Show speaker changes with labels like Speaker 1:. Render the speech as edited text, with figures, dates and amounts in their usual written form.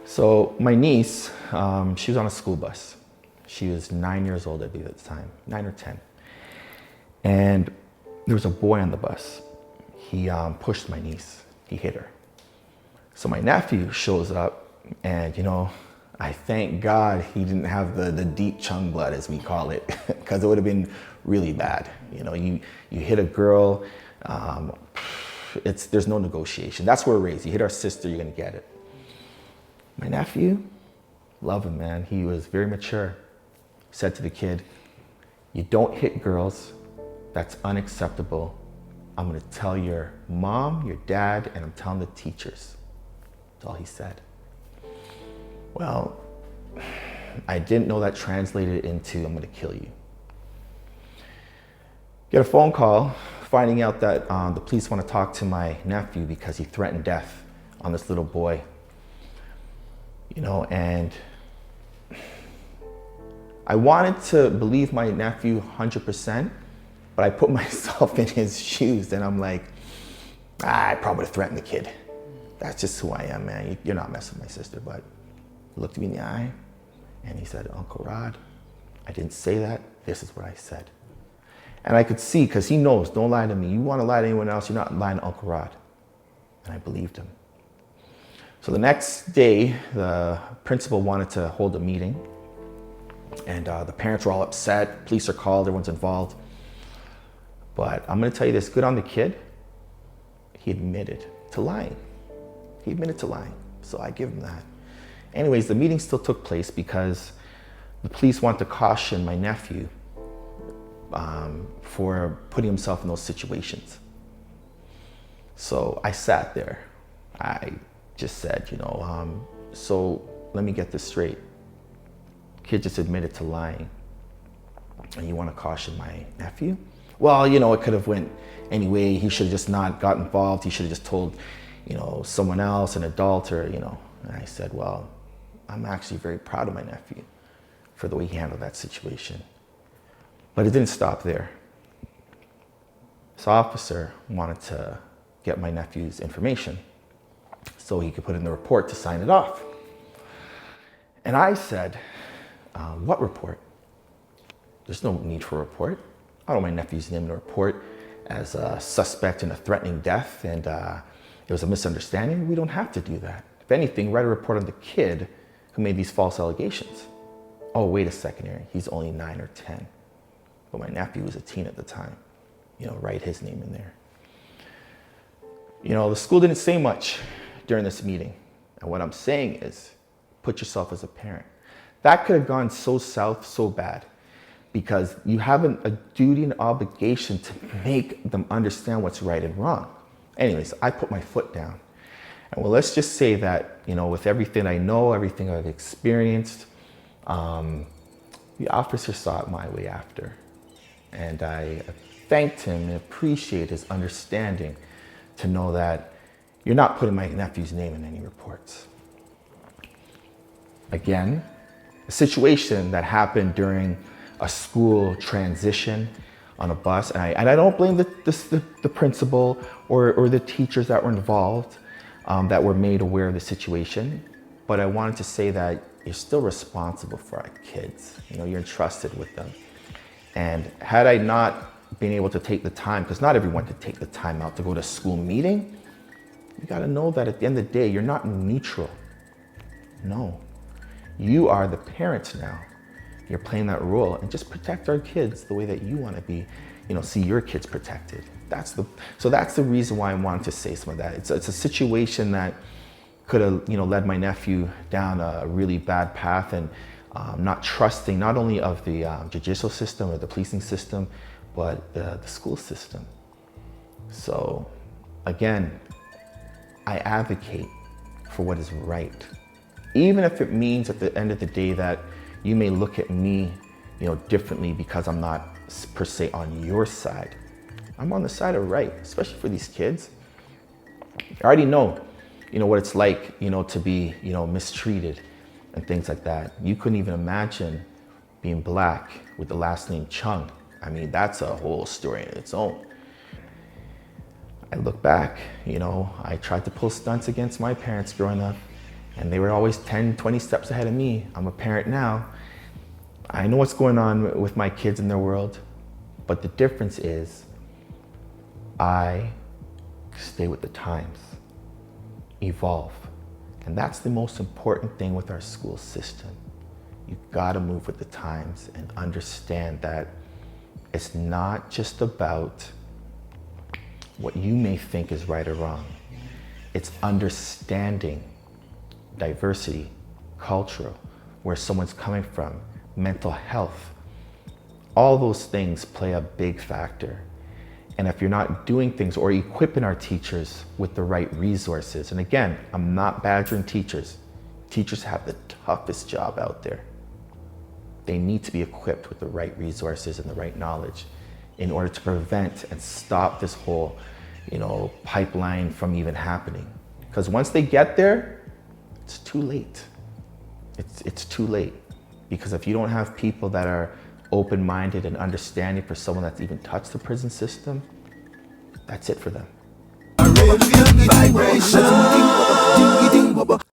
Speaker 1: So my niece, she was on a school bus. She was 9 years old, I believe, at the time, 9 or 10. And there was a boy on the bus. He pushed my niece. He hit her. So my nephew shows up, and I thank God he didn't have the deep Chung blood, as we call it, because it would have been really bad. You hit a girl, there's no negotiation. That's where we're raised. You hit our sister, you're gonna get it. My nephew, love him, man. He was very mature. Said to the kid, "You don't hit girls. That's unacceptable. I'm gonna tell your mom, your dad, and I'm telling the teachers." That's all he said. Well, I didn't know that translated into "I'm gonna kill you." Get a phone call finding out that the police want to talk to my nephew because he threatened death on this little boy. And I wanted to believe my nephew 100%, but I put myself in his shoes and I'm like, I probably would have threatened the kid. That's just who I am, man. You're not messing with my sister. But he looked me in the eye and he said, "Uncle Rod, I didn't say that. This is what I said." And I could see, because he knows, don't lie to me. You want to lie to anyone else, you're not lying to Uncle Rod. And I believed him. So the next day, the principal wanted to hold a meeting. And the parents were all upset. Police are called, everyone's involved. But I'm going to tell you this, good on the kid. He admitted to lying. So I give him that. Anyways, the meeting still took place because the police want to caution my nephew for putting himself in those situations. So I sat there. I just said, so let me get this straight. Kid just admitted to lying. And you want to caution my nephew? Well, it could have went anyway. He should have just not got involved. He should have just told, someone else, an adult, or, And I said, well, I'm actually very proud of my nephew for the way he handled that situation. But it didn't stop there. This officer wanted to get my nephew's information so he could put in the report to sign it off. And I said, what report? There's no need for a report. I don't want my nephew's name in the report as a suspect in a threatening death and it was a misunderstanding. We don't have to do that. If anything, write a report on the kid who made these false allegations. Oh, wait a second here. He's only 9 or 10. But my nephew was a teen at the time. Write his name in there. The school didn't say much during this meeting. And what I'm saying is, put yourself as a parent. That could have gone so south, so bad, because you have a duty and obligation to make them understand what's right and wrong. Anyways, I put my foot down. And well, let's just say that, with everything I know, everything I've experienced, the officer saw it my way after. And I thanked him and appreciate his understanding to know that you're not putting my nephew's name in any reports. Again, a situation that happened during a school transition on a bus, and I don't blame the principal or the teachers that were involved that were made aware of the situation, but I wanted to say that you're still responsible for our kids. You're entrusted with them. And had I not been able to take the time, because not everyone could take the time out to go to a school meeting, you got to know that at the end of the day, you're not neutral. No, you are the parents now. You're playing that role, and just protect our kids the way that you want to be, see your kids protected. So that's the reason why I wanted to say some of that. It's a situation that could have, led my nephew down a really bad path, and not trusting not only of the judicial system or the policing system, but the school system. So again, I advocate for what is right. Even if it means at the end of the day that you may look at me, differently because I'm not per se on your side. I'm on the side of right, especially for these kids. I already know, what it's like, to be, mistreated and things like that. You couldn't even imagine being black with the last name Chung. I mean, that's a whole story in its own. I look back, I tried to pull stunts against my parents growing up, And they were always 10, 20 steps ahead of me. I'm a parent now. I know what's going on with my kids in their world, but the difference is I stay with the times, evolve. And that's the most important thing with our school system. You've got to move with the times and understand that it's not just about what you may think is right or wrong. It's understanding diversity, cultural, where someone's coming from, mental health. All those things play a big factor. And if you're not doing things or equipping our teachers with the right resources, and again, I'm not badgering teachers. Teachers have the toughest job out there. They need to be equipped with the right resources and the right knowledge in order to prevent and stop this whole, pipeline from even happening. Because once they get there, it's too late. It's too late. Because if you don't have people that are open-minded and understanding for someone that's even touched the prison system, that's it for them.